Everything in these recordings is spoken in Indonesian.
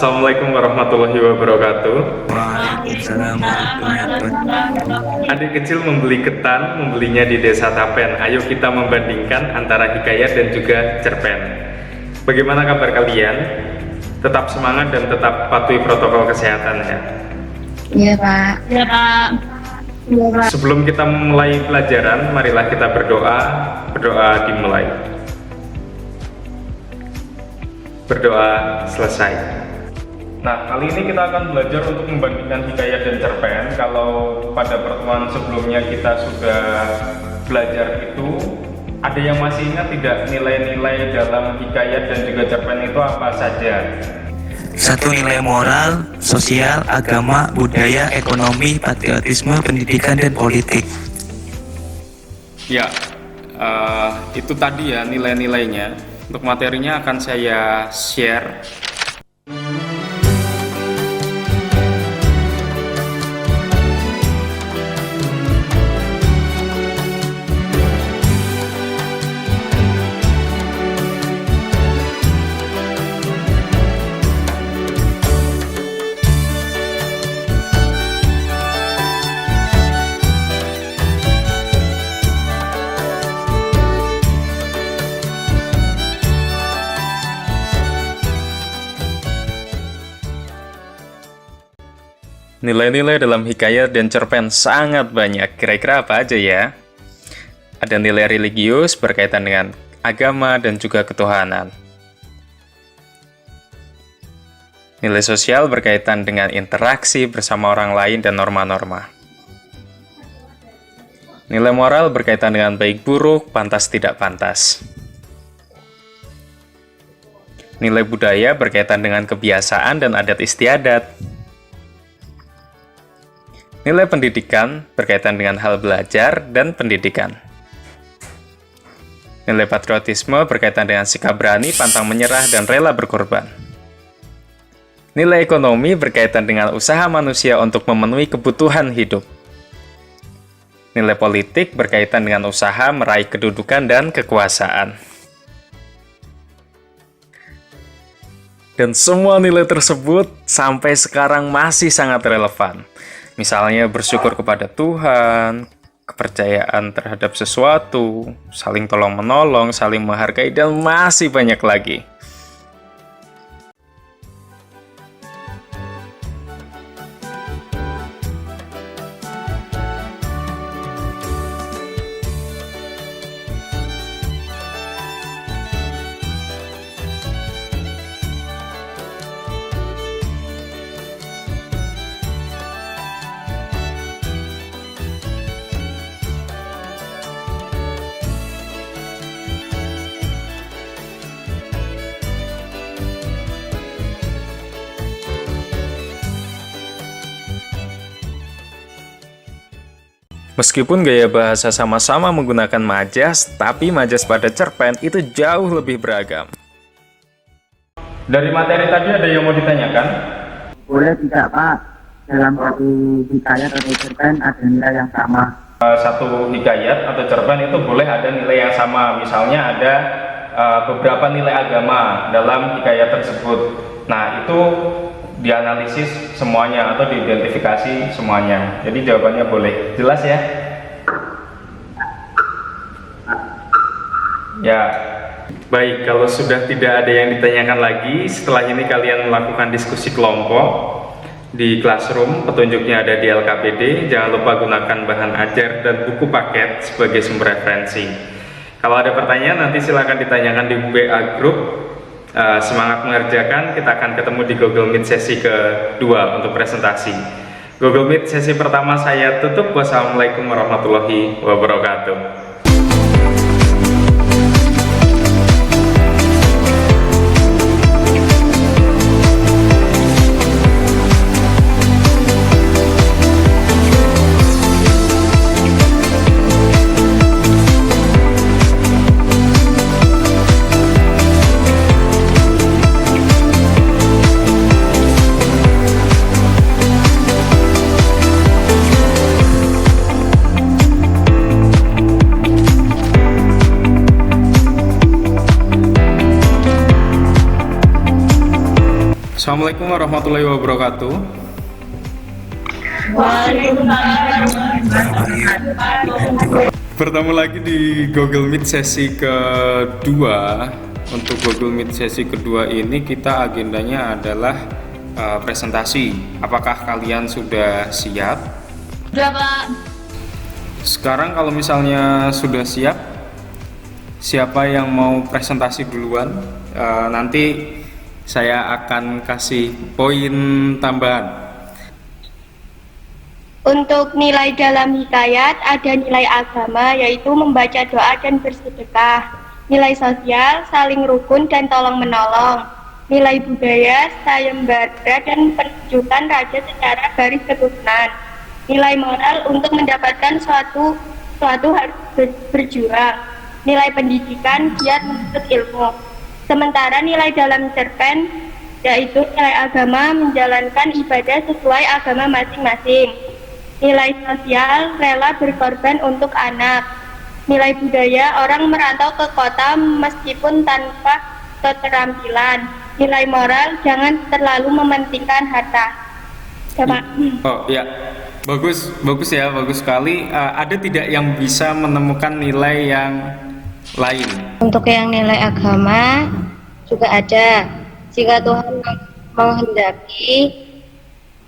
Assalamualaikum warahmatullahi wabarakatuh. Waalaikumsalam warahmatullahi wabarakatuh. Adik kecil membeli ketan, membelinya di Desa Tapen. Ayo kita membandingkan antara hikayat dan juga cerpen. Bagaimana kabar kalian? Tetap semangat dan tetap patuhi protokol kesehatan ya. Iya Pak. Ya Pak. Iya Pak. Sebelum kita memulai pelajaran, marilah kita berdoa. Berdoa dimulai. Berdoa selesai. Nah, kali ini kita akan belajar untuk membandingkan hikayat dan cerpen. Kalau pada pertemuan sebelumnya kita sudah belajar itu, ada yang masih ingat tidak nilai-nilai dalam hikayat dan juga cerpen itu apa saja? Satu, nilai moral, sosial, agama, budaya, ekonomi, patriotisme, pendidikan, dan politik. Ya, itu tadi ya nilai-nilainya. Untuk materinya akan saya share. Nilai-nilai dalam hikayat dan cerpen sangat banyak. Kira-kira apa aja ya? Ada nilai religius berkaitan dengan agama dan juga ketuhanan. Nilai sosial berkaitan dengan interaksi bersama orang lain dan norma-norma. Nilai moral berkaitan dengan baik buruk, pantas tidak pantas. Nilai budaya berkaitan dengan kebiasaan dan adat istiadat. Nilai pendidikan berkaitan dengan hal belajar dan pendidikan. Nilai patriotisme berkaitan dengan sikap berani, pantang menyerah, dan rela berkorban. Nilai ekonomi berkaitan dengan usaha manusia untuk memenuhi kebutuhan hidup. Nilai politik berkaitan dengan usaha meraih kedudukan dan kekuasaan. Dan semua nilai tersebut sampai sekarang masih sangat relevan. Misalnya bersyukur kepada Tuhan, kepercayaan terhadap sesuatu, saling tolong-menolong, saling menghargai, dan masih banyak lagi. Meskipun gaya bahasa sama-sama menggunakan majas, tapi majas pada cerpen itu jauh lebih beragam. Dari materi tadi ada yang mau ditanyakan? Boleh tidak Pak, dalam satu hikayat atau cerpen ada nilai yang sama? Satu hikayat atau cerpen itu boleh ada nilai yang sama. Misalnya ada beberapa nilai agama dalam hikayat tersebut. Nah, itu dianalisis semuanya atau diidentifikasi semuanya. Jadi jawabannya boleh. Jelas ya? Ya. Baik, kalau sudah tidak ada yang ditanyakan lagi, setelah ini kalian melakukan diskusi kelompok di classroom. Petunjuknya ada di LKPD. Jangan lupa gunakan bahan ajar dan buku paket sebagai sumber referensi. Kalau ada pertanyaan nanti silakan ditanyakan di WA Group. Semangat mengerjakan, kita akan ketemu di Google Meet sesi kedua untuk presentasi. Google Meet sesi pertama saya tutup. Wassalamualaikum warahmatullahi wabarakatuh. Assalamualaikum warahmatullahi wabarakatuh. Bertemu lagi di Google Meet sesi kedua. Untuk Google Meet sesi kedua ini kita agendanya adalah presentasi. Apakah kalian sudah siap? Sudah, Pak. Sekarang kalau misalnya sudah siap, siapa yang mau presentasi duluan? Nanti saya akan kasih poin tambahan. Untuk nilai dalam hikayat ada nilai agama yaitu membaca doa dan bersedekah, nilai sosial saling rukun dan tolong menolong, nilai budaya sayembara dan penunjukan raja secara garis keturunan, nilai moral untuk mendapatkan suatu harus berjuang, nilai pendidikan giat menuntut ilmu. Sementara nilai dalam cerpen yaitu nilai agama menjalankan ibadah sesuai agama masing-masing. Nilai sosial rela berkorban untuk anak. Nilai budaya orang merantau ke kota meskipun tanpa keterampilan. Nilai moral jangan terlalu mementingkan harta. Coba. Oh ya, bagus ya, bagus sekali. Ada tidak yang bisa menemukan nilai yang lain? Untuk yang nilai agama juga ada. Jika Tuhan menghendaki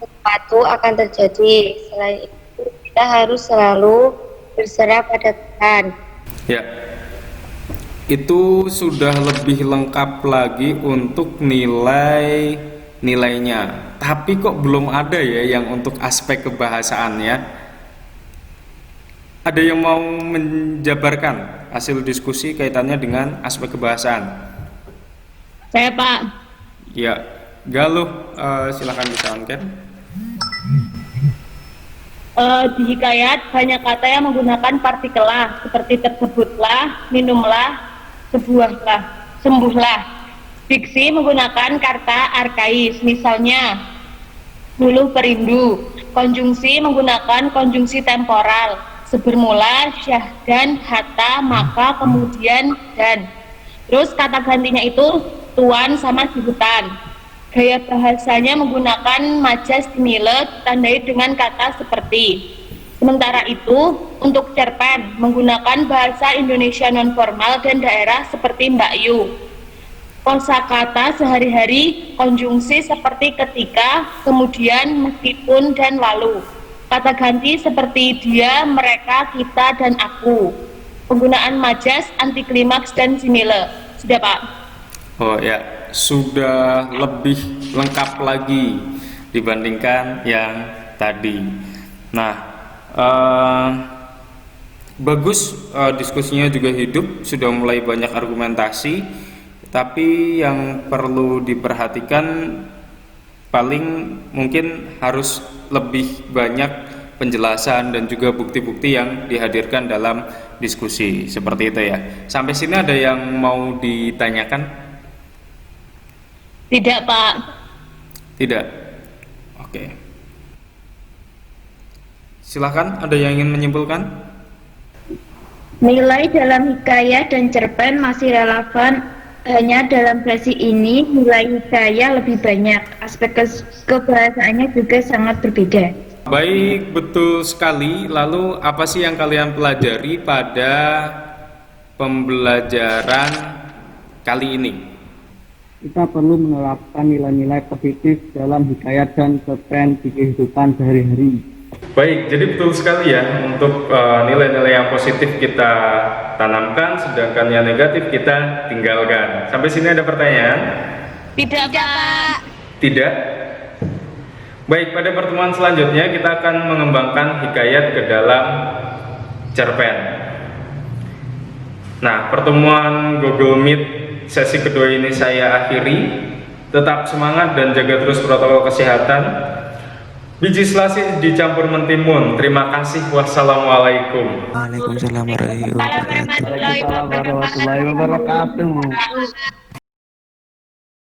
sesuatu akan terjadi. Selain itu kita harus selalu berserah pada Tuhan. Ya, itu sudah lebih lengkap lagi untuk nilainya. Tapi kok belum ada ya yang untuk aspek kebahasaannya? Ada yang mau menjabarkan hasil diskusi kaitannya dengan aspek kebahasaan? Saya, Pak. Ya, Galuh, silakan disarankan. Di hikayat banyak kata yang menggunakan partikel lah, seperti tersebutlah, minumlah, sebuahlah, sembuhlah. Diksi menggunakan kata arkais, misalnya buluh perindu. Konjungsi menggunakan konjungsi temporal, sebermula, syahdan, hatta, maka, kemudian, dan. Terus kata gantinya itu tuan sama di hutan. Gaya bahasanya menggunakan majas simile ditandai dengan kata seperti. Sementara itu, untuk cerpen menggunakan bahasa Indonesia non-formal dan daerah seperti Mbak Yu. Kosakata sehari-hari, konjungsi seperti ketika, kemudian, meskipun, dan lalu. Kata ganti seperti dia, mereka, kita, dan aku. Penggunaan majas, antiklimaks, dan simile. Sudah, Pak? Oh ya, sudah lebih lengkap lagi dibandingkan yang tadi. Nah, bagus, diskusinya juga hidup, sudah mulai banyak argumentasi. Tapi yang perlu diperhatikan paling mungkin harus lebih banyak penjelasan dan juga bukti-bukti yang dihadirkan dalam diskusi seperti itu ya. Sampai sini ada yang mau ditanyakan? Tidak, Pak. Tidak. Oke. Silakan, ada yang ingin menyimpulkan? Nilai dalam hikayat dan cerpen masih relevan, hanya dalam versi ini nilai hikayat lebih banyak. Aspek kebahasaannya juga sangat berbeda. Baik, betul sekali. Lalu apa sih yang kalian pelajari pada pembelajaran kali ini? Kita perlu menerapkan nilai-nilai positif dalam hikayat dan cerpen di kehidupan sehari-hari. Baik, jadi betul sekali ya, untuk nilai-nilai yang positif kita tanamkan, sedangkan yang negatif kita tinggalkan. Sampai sini ada pertanyaan? Tidak, Pak. Tidak? Baik, pada pertemuan selanjutnya kita akan mengembangkan hikayat ke dalam cerpen. Nah, pertemuan Google Meet sesi kedua ini saya akhiri. Tetap semangat dan jaga terus protokol kesehatan. Biji selasih dicampur mentimun. Terima kasih. Wassalamualaikum. Waalaikumsalam warahmatullahi wabarakatuh. Waalaikumsalam warahmatullahi wabarakatuh.